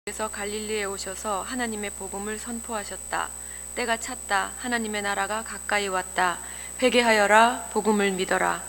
그래서 갈릴리에 오셔서 하나님의 복음을 선포하셨다. 때가 찼다. 하나님의 나라가 가까이 왔다. 회개하여라. 복음을 믿어라.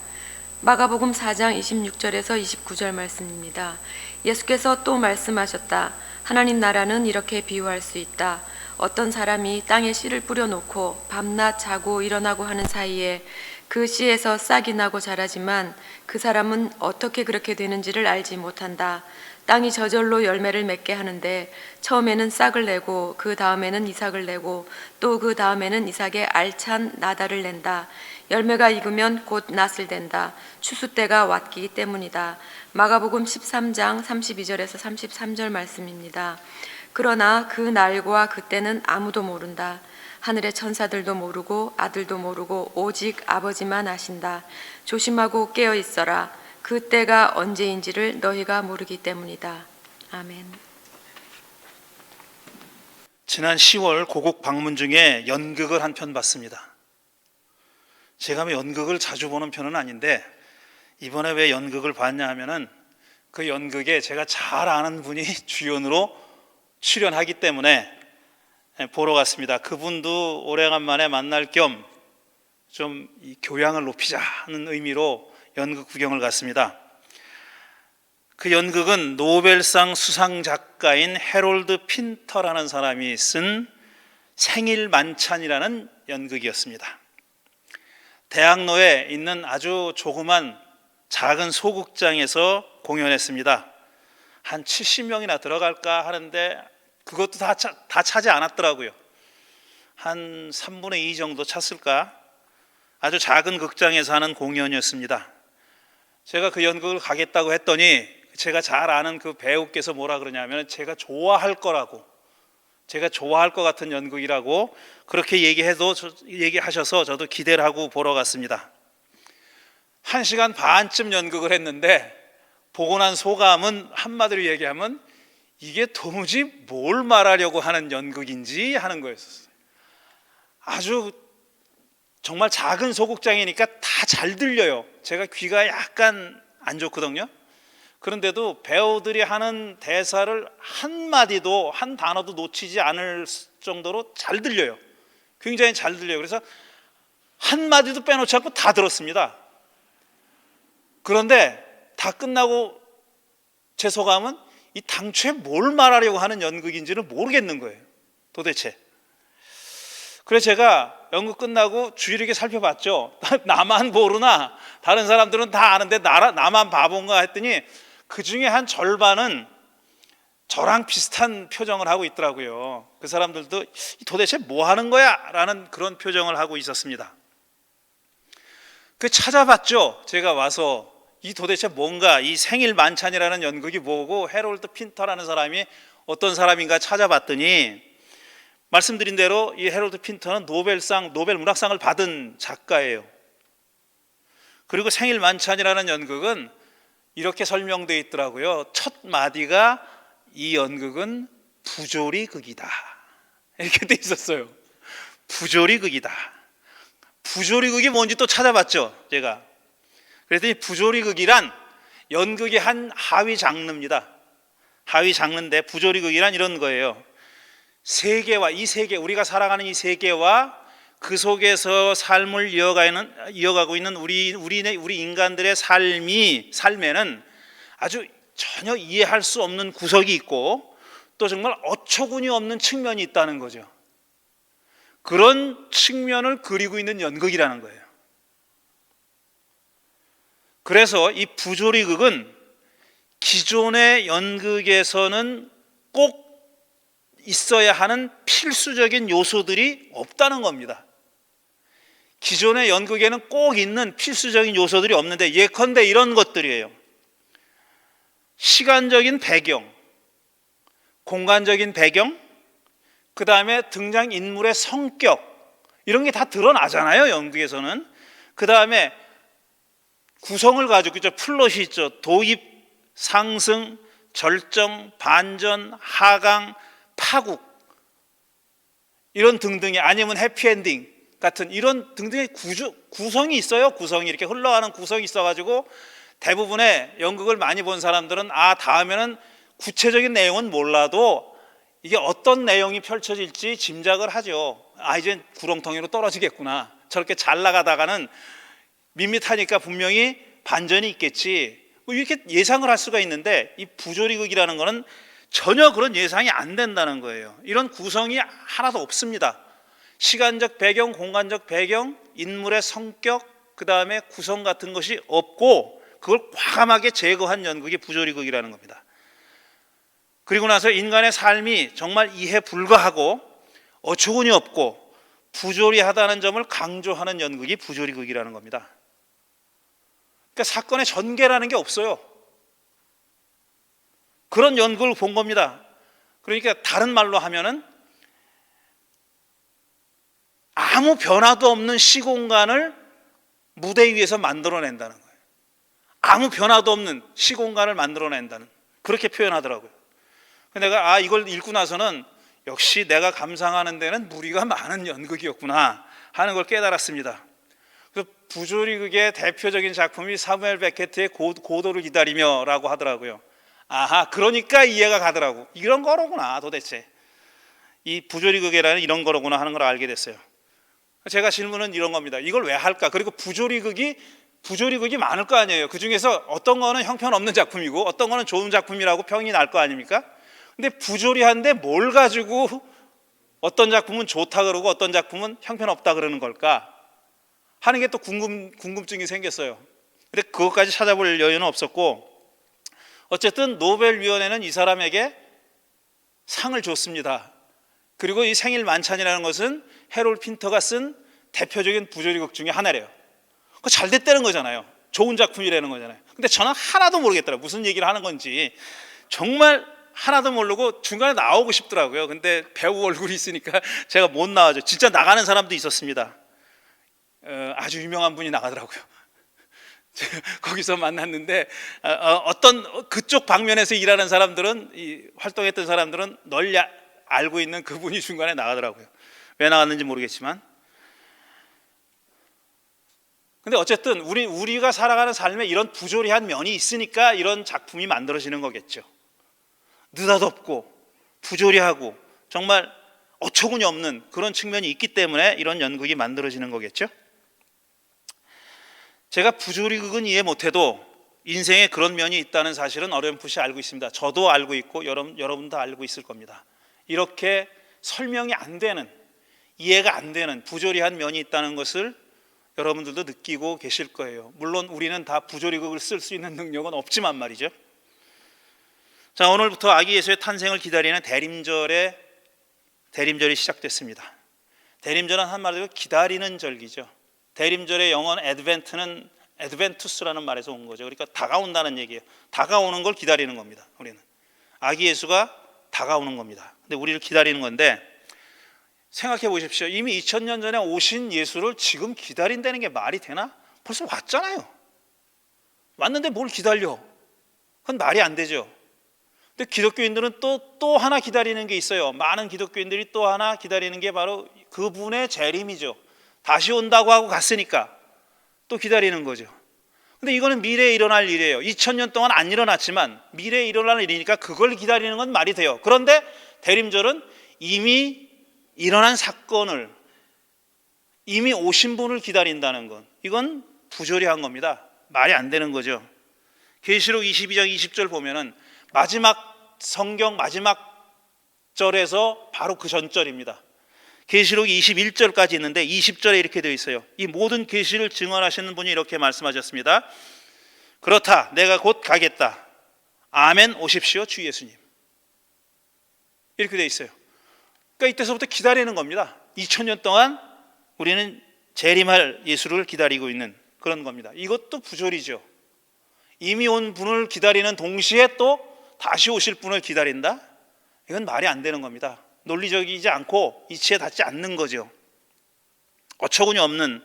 마가복음 4장 26절에서 29절 말씀입니다. 예수께서 또 말씀하셨다. 하나님 나라는 이렇게 비유할 수 있다. 어떤 사람이 땅에 씨를 뿌려놓고 밤낮 자고 일어나고 하는 사이에 그 씨에서 싹이 나고 자라지만 그 사람은 어떻게 그렇게 되는지를 알지 못한다. 땅이 저절로 열매를 맺게 하는데 처음에는 싹을 내고 그 다음에는 이삭을 내고 또 그 다음에는 이삭의 알찬 나달을 낸다. 열매가 익으면 곧 낫을 댄다. 추수 때가 왔기 때문이다. 마가복음 13장 32절에서 33절 말씀입니다. 그러나 그 날과 그때는 아무도 모른다. 하늘의 천사들도 모르고 아들도 모르고 오직 아버지만 아신다. 조심하고 깨어 있어라. 그 때가 언제인지를 너희가 모르기 때문이다. 아멘. 지난 10월 고국 방문 중에 연극을 한 편 봤습니다. 제가 연극을 자주 보는 편은 아닌데 이번에 왜 연극을 봤냐 하면은 그 연극에 제가 잘 아는 분이 주연으로 출연하기 때문에 보러 갔습니다. 그분도 오래간만에 만날 겸 좀 교양을 높이자 하는 의미로 연극 구경을 갔습니다. 그 연극은 노벨상 수상 작가인 해롤드 핀터라는 사람이 쓴 생일 만찬이라는 연극이었습니다. 대학로에 있는 아주 조그만 작은 소극장에서 공연했습니다. 한 70명이나 들어갈까 하는데 그것도 다 차지 않았더라고요. 한 3분의 2 정도 찼을까? 아주 작은 극장에서 하는 공연이었습니다. 제가 그 연극을 가겠다고 했더니 제가 잘 아는 그 배우께서 뭐라 그러냐면 제가 좋아할 거라고, 제가 좋아할 것 같은 연극이라고 그렇게 얘기하셔서 저도 기대를 하고 보러 갔습니다. 1시간 반쯤 연극을 했는데 보고 난 소감은 한마디로 얘기하면 이게 도무지 뭘 말하려고 하는 연극인지 하는 거였어요. 아주 정말 작은 소극장이니까 다 잘 들려요. 제가 귀가 약간 안 좋거든요. 그런데도 배우들이 하는 대사를 한마디도 한 단어도 놓치지 않을 정도로 잘 들려요. 굉장히 잘 들려요. 그래서 한마디도 빼놓지 않고 다 들었습니다. 그런데 다 끝나고 제 소감은 이 당초에 뭘 말하려고 하는 연극인지를 모르겠는 거예요. 도대체. 그래서 제가 연극 끝나고 주의를 이렇게 살펴봤죠. 나만 모르나? 다른 사람들은 다 아는데 나만 바본가 했더니 그 중에 한 절반은 저랑 비슷한 표정을 하고 있더라고요. 그 사람들도 도대체 뭐 하는 거야? 라는 그런 표정을 하고 있었습니다. 그 찾아봤죠. 제가 와서 이 도대체 뭔가 이 생일 만찬이라는 연극이 뭐고 해롤드 핀터라는 사람이 어떤 사람인가 찾아봤더니 말씀드린 대로 이 해롤드 핀터는 노벨 문학상을 받은 작가예요. 그리고 생일 만찬이라는 연극은 이렇게 설명되어 있더라고요. 첫 마디가 이 연극은 부조리극이다. 이렇게 돼 있었어요. 부조리극이다. 부조리극이 뭔지 또 찾아봤죠. 제가. 그랬더니 부조리극이란 연극의 한 하위 장르입니다. 하위 장르인데 부조리극이란 이런 거예요. 세계와 이 세계, 우리가 살아가는 이 세계와 그 속에서 삶을 이어가고 있는 우리 인간들의 삶에는 아주 전혀 이해할 수 없는 구석이 있고 또 정말 어처구니 없는 측면이 있다는 거죠. 그런 측면을 그리고 있는 연극이라는 거예요. 그래서 이 부조리극은 기존의 연극에서는 꼭 있어야 하는 필수적인 요소들이 없다는 겁니다. 기존의 연극에는 꼭 있는 필수적인 요소들이 없는데 예컨대 이런 것들이에요. 시간적인 배경, 공간적인 배경, 그 다음에 등장인물의 성격, 이런 게 다 드러나잖아요, 연극에서는. 그 다음에 구성을 가지고 있죠. 플롯이 있죠. 도입, 상승, 절정, 반전, 하강, 파국, 이런 등등의, 아니면 해피엔딩 같은 이런 등등의 구성이 있어요. 구성이 이렇게 흘러가는 구성이 있어가지고 대부분의 연극을 많이 본 사람들은 다음에는 구체적인 내용은 몰라도 이게 어떤 내용이 펼쳐질지 짐작을 하죠. 아, 이제 구렁텅이로 떨어지겠구나. 저렇게 잘 나가다가는 밋밋하니까 분명히 반전이 있겠지. 뭐 이렇게 예상을 할 수가 있는데, 이 부조리극이라는 거는 전혀 그런 예상이 안 된다는 거예요. 이런 구성이 하나도 없습니다. 시간적 배경, 공간적 배경, 인물의 성격, 그 다음에 구성 같은 것이 없고 그걸 과감하게 제거한 연극이 부조리극이라는 겁니다. 그리고 나서 인간의 삶이 정말 이해 불가하고 어처구니 없고 부조리하다는 점을 강조하는 연극이 부조리극이라는 겁니다. 그러니까 사건의 전개라는 게 없어요. 그런 연극을 본 겁니다. 그러니까 다른 말로 하면은 아무 변화도 없는 시공간을 무대 위에서 만들어낸다는 거예요. 아무 변화도 없는 시공간을 만들어낸다는, 그렇게 표현하더라고요. 내가 이걸 읽고 나서는 역시 내가 감상하는 데는 무리가 많은 연극이었구나 하는 걸 깨달았습니다. 그래서 부조리극의 대표적인 작품이 사무엘 베케트의 고도를 기다리며라고 하더라고요. 아하, 그러니까 이해가 가더라고. 이런 거로구나 도대체. 이 부조리극이라는 이런 거로구나 하는 걸 알게 됐어요. 제가 질문은 이런 겁니다. 이걸 왜 할까? 그리고 부조리극이 많을 거 아니에요. 그 중에서 어떤 거는 형편없는 작품이고 어떤 거는 좋은 작품이라고 평이 날 거 아닙니까? 근데 부조리한데 뭘 가지고 어떤 작품은 좋다 그러고 어떤 작품은 형편없다 그러는 걸까 하는 게 또 궁금증이 생겼어요. 근데 그것까지 찾아볼 여유는 없었고, 어쨌든 노벨위원회는 이 사람에게 상을 줬습니다. 그리고 이 생일 만찬이라는 것은 해롤 핀터가 쓴 대표적인 부조리극 중에 하나래요. 그거 잘 됐다는 거잖아요. 좋은 작품이라는 거잖아요. 근데 저는 하나도 모르겠더라고요. 무슨 얘기를 하는 건지 정말 하나도 모르고 중간에 나오고 싶더라고요. 근데 배우 얼굴이 있으니까 제가 못 나와죠. 진짜 나가는 사람도 있었습니다. 아주 유명한 분이 나가더라고요. 거기서 만났는데 어떤 그쪽 방면에서 일하는 사람들은, 활동했던 사람들은 널리 알고 있는 그분이 중간에 나가더라고요. 왜 나갔는지 모르겠지만. 근데 어쨌든 우리가 살아가는 삶에 이런 부조리한 면이 있으니까 이런 작품이 만들어지는 거겠죠. 느닷없고 부조리하고 정말 어처구니 없는 그런 측면이 있기 때문에 이런 연극이 만들어지는 거겠죠. 제가 부조리극은 이해 못해도 인생에 그런 면이 있다는 사실은 어렴풋이 알고 있습니다. 저도 알고 있고 여러분도 알고 있을 겁니다. 이렇게 설명이 안 되는, 이해가 안 되는 부조리한 면이 있다는 것을 여러분들도 느끼고 계실 거예요. 물론 우리는 다 부조리극을 쓸 수 있는 능력은 없지만 말이죠. 자, 오늘부터 아기 예수의 탄생을 기다리는 대림절이 시작됐습니다. 대림절은 한마디로 기다리는 절기죠. 대림절의 영어는 애드벤트는 애드벤투스라는 말에서 온 거죠. 그러니까 다가온다는 얘기예요. 다가오는 걸 기다리는 겁니다. 우리는 아기 예수가 다가오는 겁니다. 근데 우리를 기다리는 건데, 생각해 보십시오. 이미 2000년 전에 오신 예수를 지금 기다린다는 게 말이 되나? 벌써 왔잖아요. 왔는데 뭘 기다려? 그건 말이 안 되죠. 근데 기독교인들은 또 하나 기다리는 게 있어요. 많은 기독교인들이 또 하나 기다리는 게 바로 그분의 재림이죠. 다시 온다고 하고 갔으니까 또 기다리는 거죠. 근데 이거는 미래에 일어날 일이에요. 2000년 동안 안 일어났지만 미래에 일어날 일이니까 그걸 기다리는 건 말이 돼요. 그런데 대림절은 이미 일어난 사건을, 이미 오신 분을 기다린다는 건, 이건 부조리한 겁니다. 말이 안 되는 거죠. 계시록 22장 20절 보면은 성경 마지막 절에서 바로 그 전절입니다. 계시록 21절까지 있는데 20절에 이렇게 되어 있어요. 이 모든 계시를 증언하시는 분이 이렇게 말씀하셨습니다. 그렇다, 내가 곧 가겠다. 아멘 오십시오 주 예수님. 이렇게 되어 있어요. 그러니까 이때서부터 기다리는 겁니다. 2000년 동안 우리는 재림할 예수를 기다리고 있는 그런 겁니다. 이것도 부조리죠. 이미 온 분을 기다리는 동시에 또 다시 오실 분을 기다린다? 이건 말이 안 되는 겁니다. 논리적이지 않고 이치에 닿지 않는 거죠. 어처구니 없는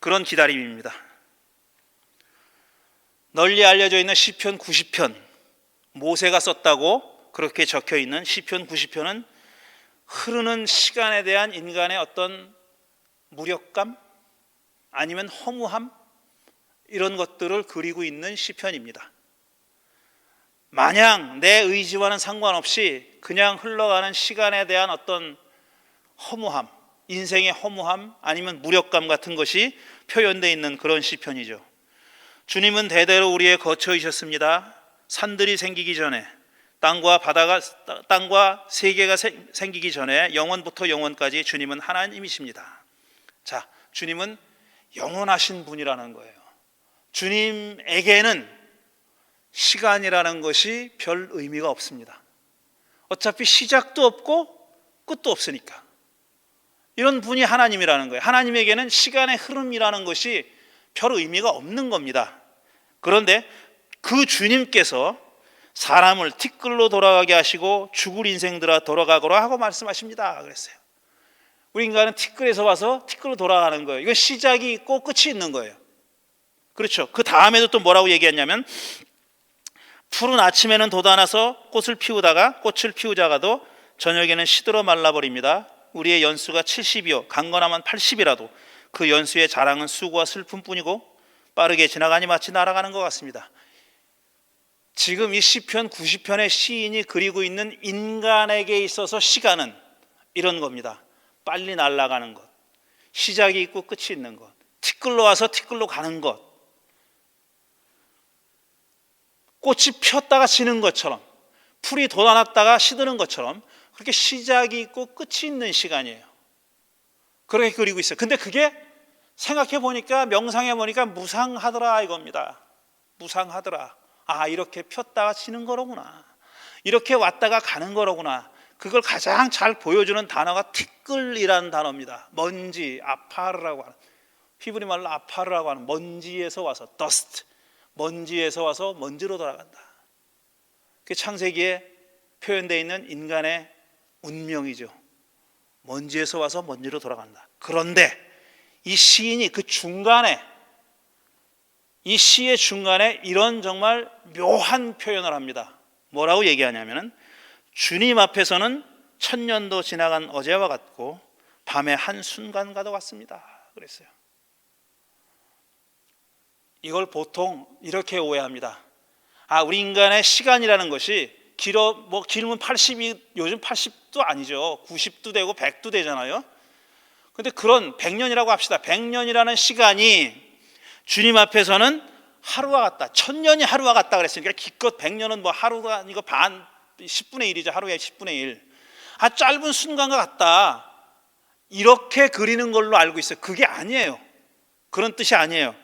그런 기다림입니다. 널리 알려져 있는 시편 90편, 모세가 썼다고 그렇게 적혀 있는 시편 90편은 흐르는 시간에 대한 인간의 어떤 무력감 아니면 허무함, 이런 것들을 그리고 있는 시편입니다. 마냥 내 의지와는 상관없이 그냥 흘러가는 시간에 대한 어떤 허무함, 인생의 허무함 아니면 무력감 같은 것이 표현되어 있는 그런 시편이죠. 주님은 대대로 우리의 거처이셨습니다. 산들이 생기기 전에, 땅과 세계가 생기기 전에 영원부터 영원까지 주님은 하나님이십니다. 자, 주님은 영원하신 분이라는 거예요. 주님에게는 시간이라는 것이 별 의미가 없습니다. 어차피 시작도 없고 끝도 없으니까. 이런 분이 하나님이라는 거예요. 하나님에게는 시간의 흐름이라는 것이 별 의미가 없는 겁니다. 그런데 그 주님께서 사람을 티끌로 돌아가게 하시고 죽을 인생들아 돌아가거라 하고 말씀하십니다. 그랬어요. 우리 인간은 티끌에서 와서 티끌로 돌아가는 거예요. 이건 시작이 있고 끝이 있는 거예요. 그렇죠. 그 다음에도 또 뭐라고 얘기했냐면 푸른 아침에는 돋아나서 꽃을 피우다가도 저녁에는 시들어 말라버립니다. 우리의 연수가 70이요 강건하면 80이라도 그 연수의 자랑은 수고와 슬픔뿐이고 빠르게 지나가니 마치 날아가는 것 같습니다. 지금 이 시편 90편의 시인이 그리고 있는 인간에게 있어서 시간은 이런 겁니다. 빨리 날아가는 것, 시작이 있고 끝이 있는 것, 티끌로 와서 티끌로 가는 것, 꽃이 피었다가 지는 것처럼, 풀이 돋아났다가 시드는 것처럼 그렇게 시작이 있고 끝이 있는 시간이에요. 그렇게 그리고 있어요. 근데 그게 생각해 보니까, 명상해 보니까 무상하더라 이겁니다. 무상하더라. 아, 이렇게 폈다가 지는 거로구나. 이렇게 왔다가 가는 거로구나. 그걸 가장 잘 보여주는 단어가 티끌이라는 단어입니다. 먼지, 아파르라고 하는, 히브리 말로 아파르라고 하는 먼지에서 와서 dust, 먼지에서 와서 먼지로 돌아간다. 그게 창세기에 표현되어 있는 인간의 운명이죠. 먼지에서 와서 먼지로 돌아간다. 그런데 이 시인이 그 중간에, 이 시의 중간에 이런 정말 묘한 표현을 합니다. 뭐라고 얘기하냐면은 주님 앞에서는 천년도 지나간 어제와 같고 밤의 한순간과도 같습니다. 그랬어요. 이걸 보통 이렇게 오해합니다. 아, 우리 인간의 시간이라는 것이 길면 80이, 요즘 80도 아니죠. 90도 되고 100도 되잖아요. 근데 그런 100년이라고 합시다. 100년이라는 시간이 주님 앞에서는 하루와 같다. 1000년이 하루와 같다 그랬으니까 기껏 100년은 뭐 하루가 아니고 10분의 1이죠. 하루에 10분의 1. 아, 짧은 순간과 같다. 이렇게 그리는 걸로 알고 있어요. 그게 아니에요. 그런 뜻이 아니에요.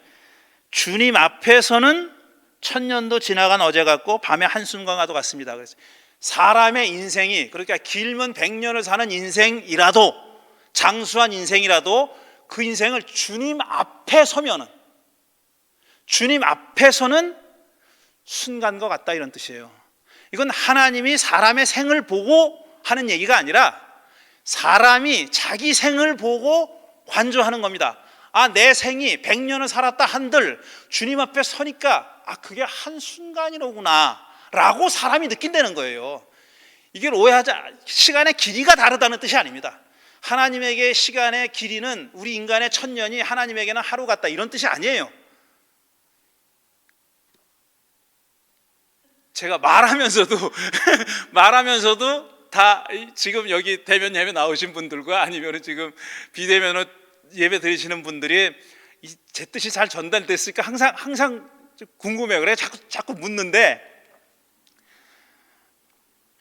주님 앞에서는 1000년도 지나간 어제 같고 밤의 한순간과도 같습니다. 그래서 사람의 인생이, 그러니까 길면 100년을 사는 인생이라도, 장수한 인생이라도 그 인생을 주님 앞에 서면은, 주님 앞에서는 순간과 같다, 이런 뜻이에요. 이건 하나님이 사람의 생을 보고 하는 얘기가 아니라 사람이 자기 생을 보고 관조하는 겁니다. 아, 내 생이 100년을 살았다 한들 주님 앞에 서니까 아, 그게 한순간이로구나 라고 사람이 느낀다는 거예요. 이걸 오해하자, 시간의 길이가 다르다는 뜻이 아닙니다. 하나님에게 시간의 길이는 우리 인간의 1000년이 하나님에게는 하루 같다, 이런 뜻이 아니에요. 제가 말하면서도 다 지금 여기 대면 예배 나오신 분들과 아니면 지금 비대면으로 예배 드리시는 분들이 제 뜻이 잘 전달됐을까 항상 궁금해요. 그래 자꾸 묻는데,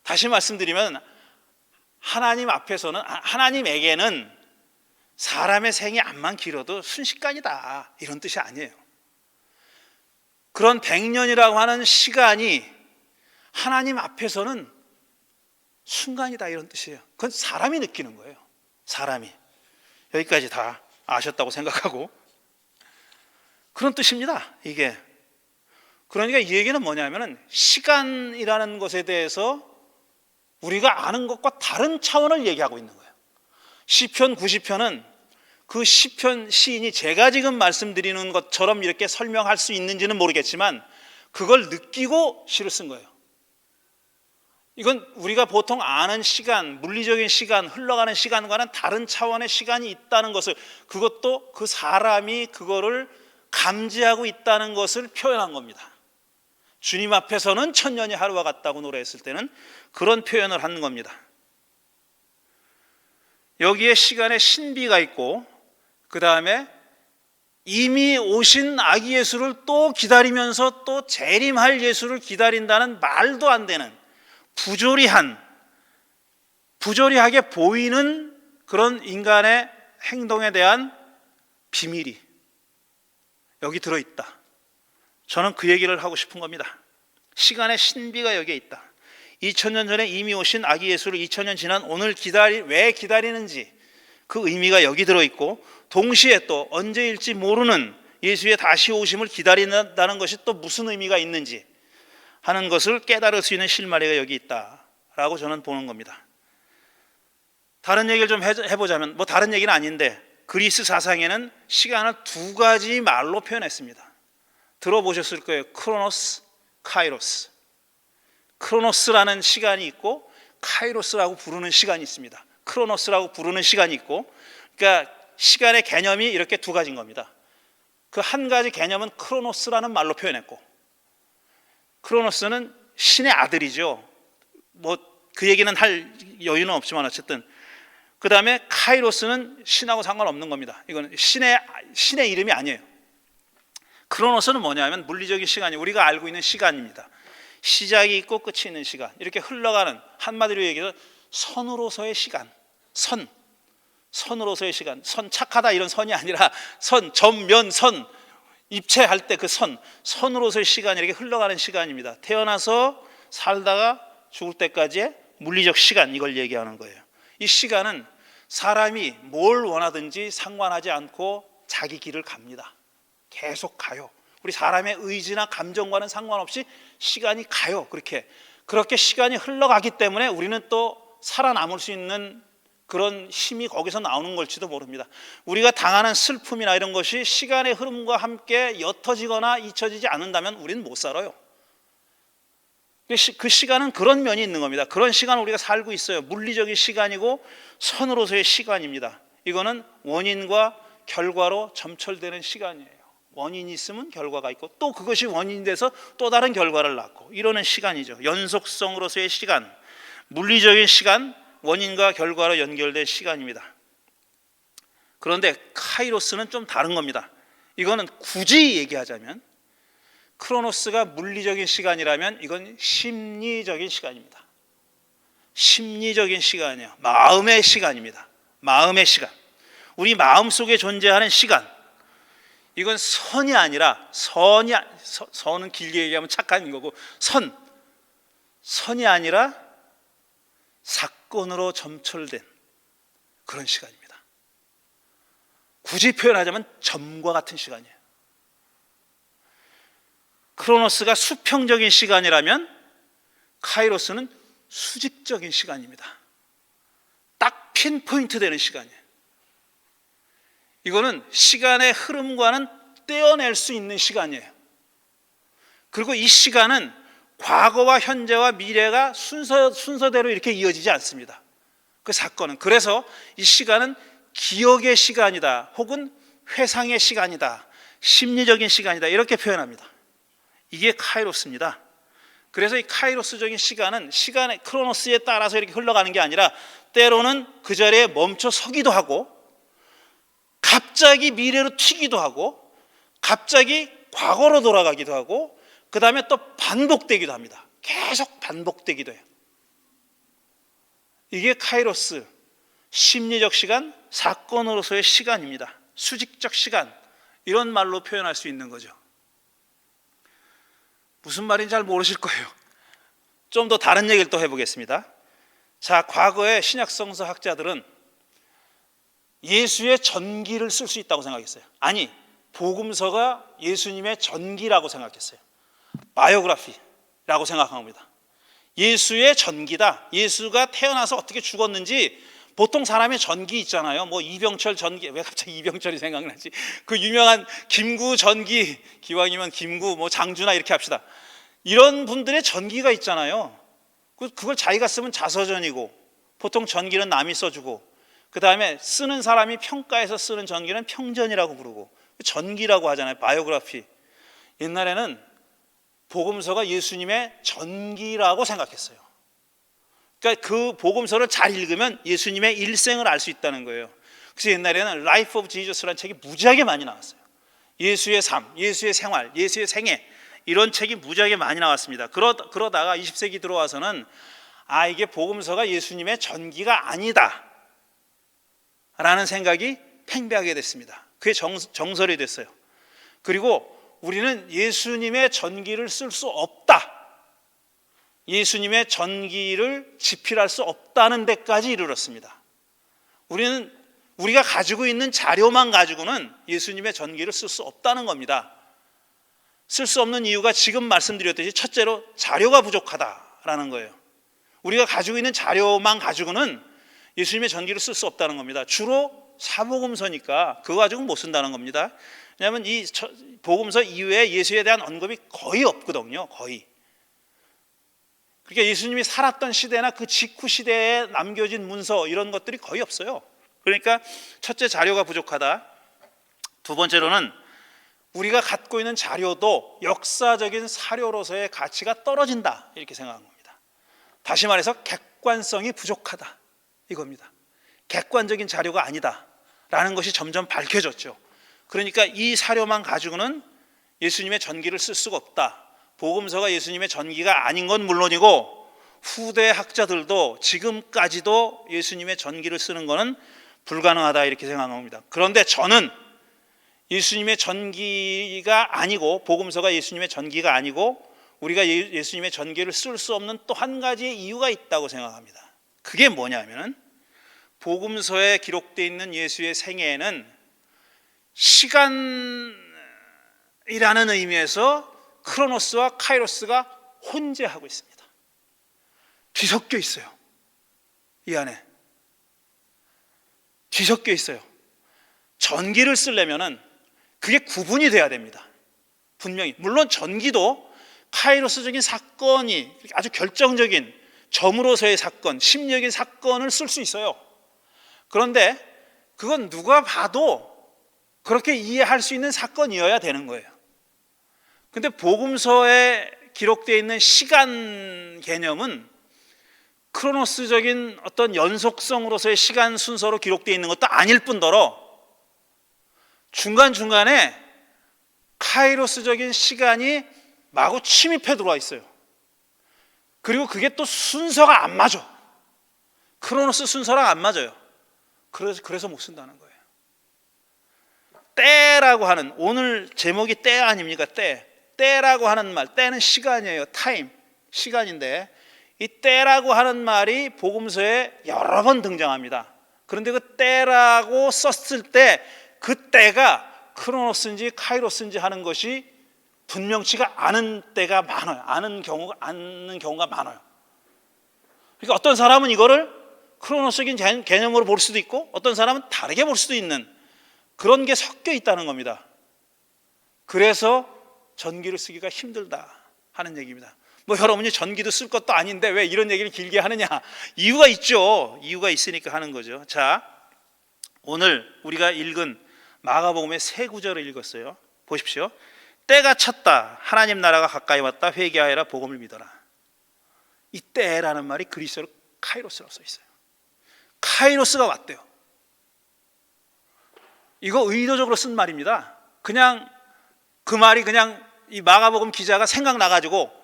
다시 말씀드리면 하나님 앞에서는, 하나님에게는 사람의 생이 암만 길어도 순식간이다, 이런 뜻이 아니에요. 그런 100년이라고 하는 시간이 하나님 앞에서는 순간이다, 이런 뜻이에요. 그건 사람이 느끼는 거예요. 사람이. 여기까지 다 아셨다고 생각하고, 그런 뜻입니다, 이게. 그러니까 이 얘기는 뭐냐면은 시간이라는 것에 대해서 우리가 아는 것과 다른 차원을 얘기하고 있는 거예요. 시편 90편은 그 시편 시인이 제가 지금 말씀드리는 것처럼 이렇게 설명할 수 있는지는 모르겠지만 그걸 느끼고 시를 쓴 거예요. 이건 우리가 보통 아는 시간, 물리적인 시간, 흘러가는 시간과는 다른 차원의 시간이 있다는 것을, 그것도 그 사람이 그거를 감지하고 있다는 것을 표현한 겁니다. 주님 앞에서는 천년이 하루와 같다고 노래했을 때는 그런 표현을 하는 겁니다. 여기에 시간의 신비가 있고, 그 다음에 이미 오신 아기 예수를 또 기다리면서 또 재림할 예수를 기다린다는 말도 안 되는 부조리하게 보이는 그런 인간의 행동에 대한 비밀이 여기 들어있다. 저는 그 얘기를 하고 싶은 겁니다. 시간의 신비가 여기에 있다. 2000년 전에 이미 오신 아기 예수를 2000년 지난 오늘 왜 기다리는지 그 의미가 여기 들어있고, 동시에 또 언제일지 모르는 예수의 다시 오심을 기다린다는 것이 또 무슨 의미가 있는지 하는 것을 깨달을 수 있는 실마리가 여기 있다라고 저는 보는 겁니다. 다른 얘기를 좀 해보자면, 뭐 다른 얘기는 아닌데, 그리스 사상에는 시간을 두 가지 말로 표현했습니다. 들어보셨을 거예요. 크로노스, 카이로스. 크로노스라는 시간이 있고 카이로스라고 부르는 시간이 있습니다. 크로노스라고 부르는 시간이 있고, 그러니까 시간의 개념이 이렇게 두 가지인 겁니다. 그 한 가지 개념은 크로노스라는 말로 표현했고, 크로노스는 신의 아들이죠. 뭐 그 얘기는 할 여유는 없지만 어쨌든, 그 다음에 카이로스는 신하고 상관없는 겁니다. 이거는 신의 이름이 아니에요. 크로노스는 뭐냐면 물리적인 시간이 우리가 알고 있는 시간입니다. 시작이 있고 끝이 있는 시간, 이렇게 흘러가는, 한마디로 얘기해서 선으로서의 시간, 선으로서의 시간. 선 착하다 이런 선이 아니라 선, 전면, 선, 입체할 때 그 선으로서의 시간이 이렇게 흘러가는 시간입니다. 태어나서 살다가 죽을 때까지의 물리적 시간, 이걸 얘기하는 거예요. 이 시간은 사람이 뭘 원하든지 상관하지 않고 자기 길을 갑니다. 계속 가요. 우리 사람의 의지나 감정과는 상관없이 시간이 가요. 그렇게 시간이 흘러가기 때문에 우리는 또 살아남을 수 있는 그런 힘이 거기서 나오는 걸지도 모릅니다. 우리가 당하는 슬픔이나 이런 것이 시간의 흐름과 함께 옅어지거나 잊혀지지 않는다면 우리는 못 살아요. 그 시간은 그런 면이 있는 겁니다. 그런 시간을 우리가 살고 있어요. 물리적인 시간이고 선으로서의 시간입니다. 이거는 원인과 결과로 점철되는 시간이에요. 원인이 있으면 결과가 있고, 또 그것이 원인이 돼서 또 다른 결과를 낳고, 이러는 시간이죠. 연속성으로서의 시간, 물리적인 시간, 원인과 결과로 연결된 시간입니다. 그런데 카이로스는 좀 다른 겁니다. 이거는 굳이 얘기하자면, 크로노스가 물리적인 시간이라면 이건 심리적인 시간입니다. 심리적인 시간이에요. 마음의 시간입니다. 마음의 시간. 우리 마음 속에 존재하는 시간. 이건 선이 아니라, 선은 길게 얘기하면 착한 거고, 선이 아니라 사건으로 점철된 그런 시간입니다. 굳이 표현하자면 점과 같은 시간이에요. 크로노스가 수평적인 시간이라면 카이로스는 수직적인 시간입니다. 딱 핀포인트 되는 시간이에요. 이거는 시간의 흐름과는 떼어낼 수 있는 시간이에요. 그리고 이 시간은 과거와 현재와 미래가 순서대로 이렇게 이어지지 않습니다. 그 사건은. 그래서 이 시간은 기억의 시간이다, 혹은 회상의 시간이다, 심리적인 시간이다, 이렇게 표현합니다. 이게 카이로스입니다. 그래서 이 카이로스적인 시간은 시간의 크로노스에 따라서 이렇게 흘러가는 게 아니라, 때로는 그 자리에 멈춰 서기도 하고, 갑자기 미래로 튀기도 하고, 갑자기 과거로 돌아가기도 하고, 그 다음에 또 반복되기도 합니다. 계속 반복되기도 해요. 이게 카이로스, 심리적 시간, 사건으로서의 시간입니다. 수직적 시간, 이런 말로 표현할 수 있는 거죠. 무슨 말인지 잘 모르실 거예요. 좀 더 다른 얘기를 또 해보겠습니다. 자, 과거의 신약성서 학자들은 예수의 전기를 쓸 수 있다고 생각했어요. 아니, 복음서가 예수님의 전기라고 생각했어요. 바이오그래피라고 생각한 겁니다. 예수의 전기다. 예수가 태어나서 어떻게 죽었는지, 보통 사람의 전기 있잖아요. 뭐 이병철 전기, 왜 갑자기 이병철이 생각나지? 그 유명한 김구 전기, 기왕이면 김구, 뭐 장주나 이렇게 합시다. 이런 분들의 전기가 있잖아요. 그걸 자기가 쓰면 자서전이고, 보통 전기는 남이 써주고, 그 다음에 쓰는 사람이 평가해서 쓰는 전기는 평전이라고 부르고, 전기라고 하잖아요. 바이오그래피. 옛날에는 복음서가 예수님의 전기라고 생각했어요. 그러니까 그 복음서를 잘 읽으면 예수님의 일생을 알 수 있다는 거예요. 그래서 옛날에는 Life of Jesus라는 책이 무지하게 많이 나왔어요. 예수의 삶, 예수의 생활, 예수의 생애, 이런 책이 무지하게 많이 나왔습니다. 그러다가 20세기 들어와서는 이게 복음서가 예수님의 전기가 아니다 라는 생각이 팽배하게 됐습니다. 그게 정설이 됐어요. 그리고 우리는 예수님의 전기를 쓸 수 없다, 예수님의 전기를 지필할 수 없다는 데까지 이르렀습니다. 우리가 가지고 있는 자료만 가지고는 예수님의 전기를 쓸 수 없다는 겁니다. 쓸 수 없는 이유가 지금 말씀드렸듯이 첫째로 자료가 부족하다라는 거예요. 우리가 가지고 있는 자료만 가지고는 예수님의 전기를 쓸 수 없다는 겁니다. 주로 사복음서니까 그거 가지고는 못 쓴다는 겁니다. 왜냐하면 이 복음서 이외에 예수에 대한 언급이 거의 없거든요. 거의. 그러니까 예수님이 살았던 시대나 그 직후 시대에 남겨진 문서 이런 것들이 거의 없어요. 그러니까 첫째, 자료가 부족하다. 두 번째로는 우리가 갖고 있는 자료도 역사적인 사료로서의 가치가 떨어진다, 이렇게 생각한 겁니다. 다시 말해서 객관성이 부족하다, 이겁니다. 객관적인 자료가 아니다 라는 것이 점점 밝혀졌죠. 그러니까 이 사료만 가지고는 예수님의 전기를 쓸 수가 없다. 복음서가 예수님의 전기가 아닌 건 물론이고 후대 학자들도 지금까지도 예수님의 전기를 쓰는 것은 불가능하다, 이렇게 생각합니다. 그런데 저는 예수님의 전기가 아니고, 복음서가 예수님의 전기가 아니고 우리가 예수님의 전기를 쓸 수 없는 또 한 가지의 이유가 있다고 생각합니다. 그게 뭐냐면 복음서에 기록되어 있는 예수의 생애에는 시간이라는 의미에서 크로노스와 카이로스가 혼재하고 있습니다. 뒤섞여 있어요. 이 안에 뒤섞여 있어요. 전기를 쓰려면은 그게 구분이 돼야 됩니다. 분명히. 물론 전기도 카이로스적인 사건이 아주 결정적인 점으로서의 사건, 심리적인 사건을 쓸 수 있어요. 그런데 그건 누가 봐도 그렇게 이해할 수 있는 사건이어야 되는 거예요. 근데 복음서에 기록되어 있는 시간 개념은 크로노스적인 어떤 연속성으로서의 시간 순서로 기록되어 있는 것도 아닐 뿐더러 중간중간에 카이로스적인 시간이 마구 침입해 들어와 있어요. 그리고 그게 또 순서가 안 맞아. 크로노스 순서랑 안 맞아요. 그래서 못 쓴다는 거예요. 때라고 하는, 오늘 제목이 때 아닙니까? 때라고 하는 말, 때는 시간이에요. 타임, 시간인데 이 때라고 하는 말이 복음서에 여러 번 등장합니다. 그런데 그 때라고 썼을 때 그 때가 크로노스인지 카이로스인지 하는 것이 분명치가 않은 때가 많아요. 않는 경우가 많아요. 그러니까 어떤 사람은 이거를 크로노스적인 개념으로 볼 수도 있고 어떤 사람은 다르게 볼 수도 있는 그런 게 섞여 있다는 겁니다. 그래서 전기를 쓰기가 힘들다 하는 얘기입니다. 여러분이 전기도 쓸 것도 아닌데 왜 이런 얘기를 길게 하느냐? 이유가 있죠. 이유가 있으니까 하는 거죠. 자, 오늘 우리가 읽은 마가복음의 세 구절을 읽었어요. 보십시오. 때가 찼다. 하나님 나라가 가까이 왔다. 회개하여라. 복음을 믿어라. 이 때라는 말이 그리스어로 카이로스라고 써 있어요. 카이로스가 왔대요. 이거 의도적으로 쓴 말입니다. 그냥 그 말이 그냥 이 마가복음 기자가 생각나가지고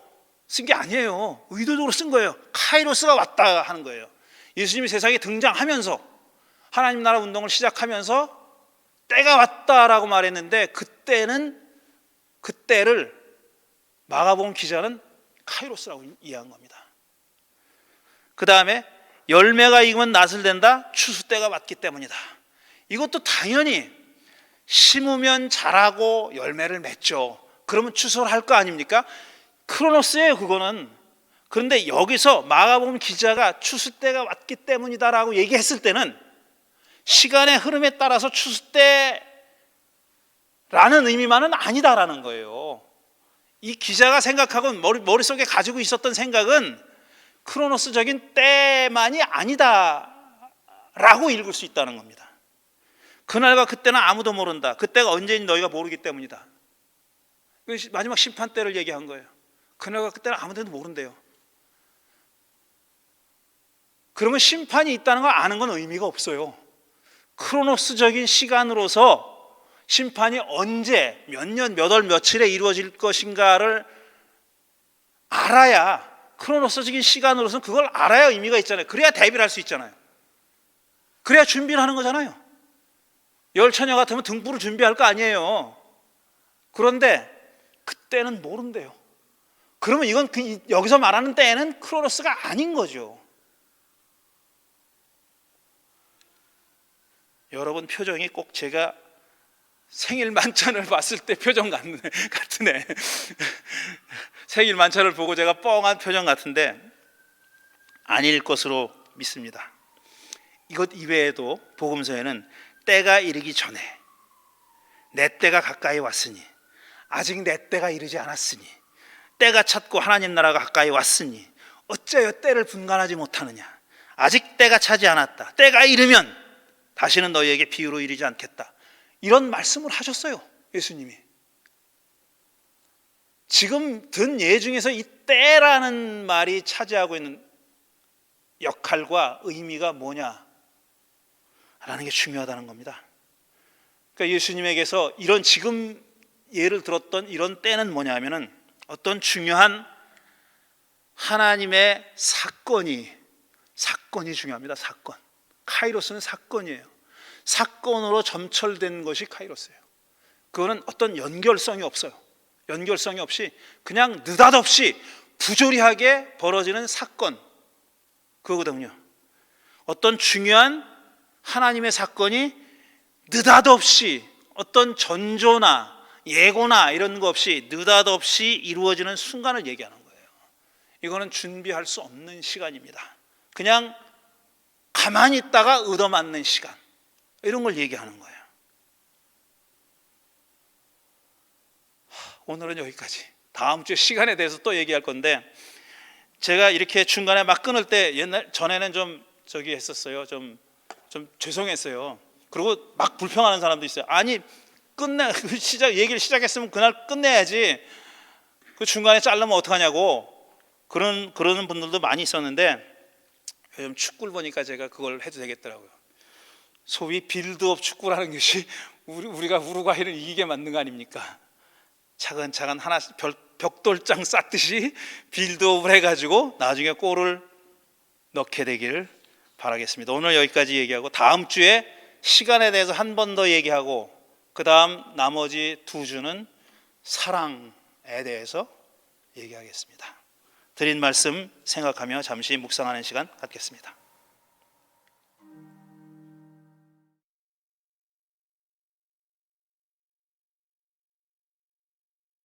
쓴 게 아니에요. 의도적으로 쓴 거예요. 카이로스가 왔다 하는 거예요. 예수님이 세상에 등장하면서 하나님 나라 운동을 시작하면서 때가 왔다라고 말했는데 그때를 마가복음 기자는 카이로스라고 이해한 겁니다. 그 다음에 열매가 익으면 낫을 된다. 추수 때가 왔기 때문이다. 이것도 당연히 심으면 자라고 열매를 맺죠. 그러면 추수를 할 거 아닙니까? 크로노스예요, 그거는. 그런데 여기서 마가복음 기자가 추수 때가 왔기 때문이다라고 얘기했을 때는 시간의 흐름에 따라서 추수 때라는 의미만은 아니다라는 거예요. 이 기자가 생각하고 머릿속에 가지고 있었던 생각은 크로노스적인 때만이 아니다라고 읽을 수 있다는 겁니다. 그날과 그때는 아무도 모른다. 그때가 언제인지 너희가 모르기 때문이다. 마지막 심판 때를 얘기한 거예요. 그녀가 그때는 아무데도 모른대요. 그러면 심판이 있다는 걸 아는 건 의미가 없어요. 크로노스적인 시간으로서 심판이 언제, 몇 년, 몇 월, 며칠에 이루어질 것인가를 알아야, 크로노스적인 시간으로서는 그걸 알아야 의미가 있잖아요. 그래야 대비를 할 수 있잖아요. 그래야 준비를 하는 거잖아요. 열처녀 같으면 등불을 준비할 거 아니에요. 그런데 그때는 모른대요. 그러면 이건 여기서 말하는 때는 크로노스가 아닌 거죠. 여러분 표정이 꼭 제가 생일 만찬을 봤을 때 표정 같으네. 생일 만찬을 보고 제가 뻥한 표정 같은데 아닐 것으로 믿습니다. 이것 이외에도 복음서에는 때가 이르기 전에, 내 때가 가까이 왔으니, 아직 내 때가 이르지 않았으니, 때가 찼고 하나님 나라가 가까이 왔으니 어째여 때를 분간하지 못하느냐, 아직 때가 차지 않았다, 때가 이르면 다시는 너희에게 비유로 이르지 않겠다, 이런 말씀을 하셨어요. 예수님이. 지금 든 예 중에서 이 때라는 말이 차지하고 있는 역할과 의미가 뭐냐 라는 게 중요하다는 겁니다. 그러니까 예수님에게서 이런 지금 예를 들었던 이런 때는 뭐냐 하면은 어떤 중요한 하나님의 사건이 중요합니다. 사건. 카이로스는 사건이에요. 사건으로 점철된 것이 카이로스예요. 그거는 어떤 연결성이 없어요. 연결성이 없이 그냥 느닷없이 부조리하게 벌어지는 사건, 그거거든요. 어떤 중요한 하나님의 사건이 느닷없이 어떤 전조나 예고나 이런 거 없이 느닷없이 이루어지는 순간을 얘기하는 거예요. 이거는 준비할 수 없는 시간입니다. 그냥 가만히 있다가 얻어맞는 시간, 이런 걸 얘기하는 거예요. 오늘은 여기까지. 다음 주에 시간에 대해서 또 얘기할 건데, 제가 이렇게 중간에 막 끊을 때 전에는 좀 했었어요. 좀 죄송했어요. 그리고 막 불평하는 사람도 있어요. 아니 얘기를 시작했으면 그날 끝내야지. 그 중간에 자르면 어떡하냐고 그러는 분들도 많이 있었는데, 요즘 축구를 보니까 제가 그걸 해도 되겠더라고요. 소위 빌드업 축구라는 것이 우리가 우루과이를 이기게 만든 거 아닙니까? 차근차근 하나 벽돌장 쌓듯이 빌드업을 해가지고 나중에 골을 넣게 되기를 바라겠습니다. 오늘 여기까지 얘기하고 다음 주에 시간에 대해서 한 번 더 얘기하고, 그 다음 나머지 두 주는 사랑에 대해서 얘기하겠습니다. 드린 말씀 생각하며 잠시 묵상하는 시간 갖겠습니다.